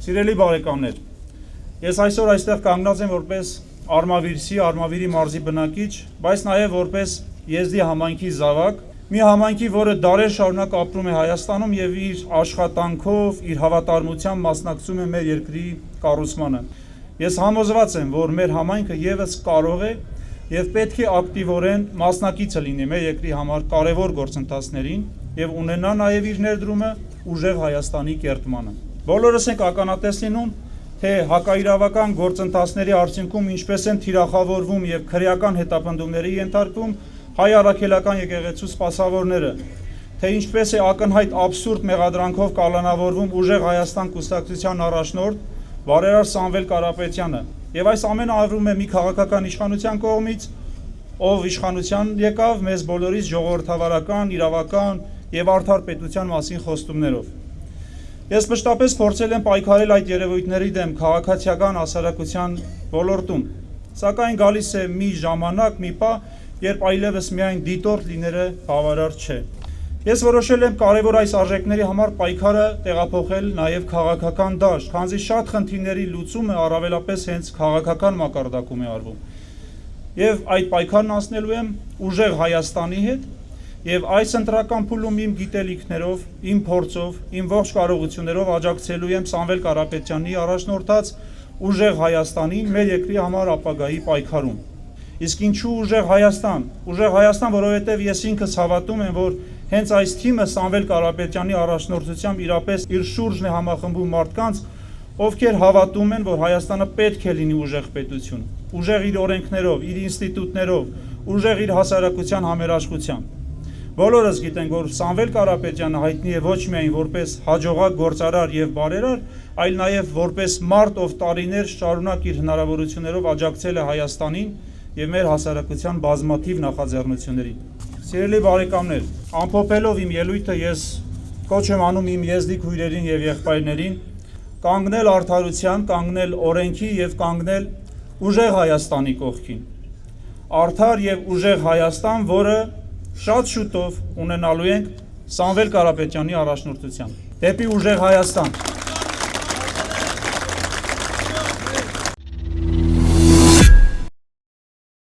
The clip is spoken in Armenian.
Սիրելի բարեկամներ, ես այսօր այստեղ կանգնած եմ որպես Արմավիրի մարզի բնակիչ, բայց նաև որպես եզդի համայնքի զավակ, մի համայնքի, որը դարեր շարունակ ապրում է Հայաստանում եւ իր աշխատանքով, իր հավատարմությամբ մասնակցում է մեր երկրի կառուցմանը։ Ես համոզված եմ, որ մեր համայնքը եւս կարող է եւ պետք է ակտիվորեն մասնակիցը լինի մեր երկրի համար կարևոր գործընթացներին եւ ունենա նաեւ իր ներդրումը ուժեղ Հայաստանի կերտմանը։ Բոլորս ենք ականատես լինում, թե հակաիրավական գործընթացների արդյունքում ինչպես են թիրախավորվում եւ քրեական հետապնդումների ենթարկվում հայ առաքելական եկեղեցու սպասավորները, թե ինչպես է ակնհայտ աբսուրդ մեղադրանքով կալանավորվում ուժեղ Հայաստան կուսակցության առաջնորդ Վարերար Սամվել Կարապետյանը։ Եվ այս ամենը արվում է մի քաղաքական իշխանության կողմից, ով իշխանության եկավ մեզ բոլորից ժողովրդավարական, իրավական եւ արդար պետության մասին խոստումներով։ Ես մշտապես փորձել եմ պայքարել այդ երևույթների դեմ քաղաքացիական հասարակության ոլորտում, սակայն գալիս է մի ժամանակ, մի պահ, երբ այլևս միայն դիտորդ լինելը բավարար չէ։ Ես որոշել եմ կարևոր այս արժեքների համար պայքարը տեղափոխել նաև քաղաքական դաշտ, քանզի շատ խնդիրների լուծումը առավելապես հենց քաղաքական մակարդակում է արվում։ Եվ այդ պայքարն անցնելու եմ ուժեղ Հայաստանի հետ, եւ այս ընտրական փուլում իմ գիտելիքներով, իմ փորձով, իմ ողջ կարողություններով աջակցելու եմ Սամվել Կարապետյանի առաջնորդած ուժեղ Հայաստանին մեր երկրի համար ապագայի պայքարում։ Իսկ ինչու ուժեղ Հայաստան, որովհետև ես ինքս հավատում եմ, որ հենց այս թիմը Սամվել Կարապետյանի առաջնորդությամբ իրապես իր շուրջն է համախմբում մարդկանց, ովքեր հավատում են, որ Հայաստանը պետք է լինի ուժեղ պետություն, ուժեղ իր օրենքներով, իր ինստիտուտներով, ուժեղ իր հասարակության համերաշխությամբ։ Բոլորս գիտենք, որ Սամվել Կարապետյանը հայտնի է ոչ միայն որպես հաջողակ գործարար եւ բարերար, այլ նաեւ որպես մարդ, ով տարիներ շարունակ իր հնարավորություններով աջակցել է Հայաստանին եւ մեր հասարակության բազմաթիվ նախաձեռնություններին։ Սիրելի բարեկամներ, ամփոփելով իմ ելույթը ես կոչ եմ անում իմ եզդիկ հյուրերին եւ եղբայրներին կանգնել արդարության, կանգնել օրենքի եւ կանգնել ուժեղ Հայաստանի կողքին։ Արդար եւ ուժեղ Հայաստան, որը շատ շուտով ունենալու ենք Սամվել Կարապետյանի առաջնորդությամբ։ Դեպի ուժեղ Հայաստան։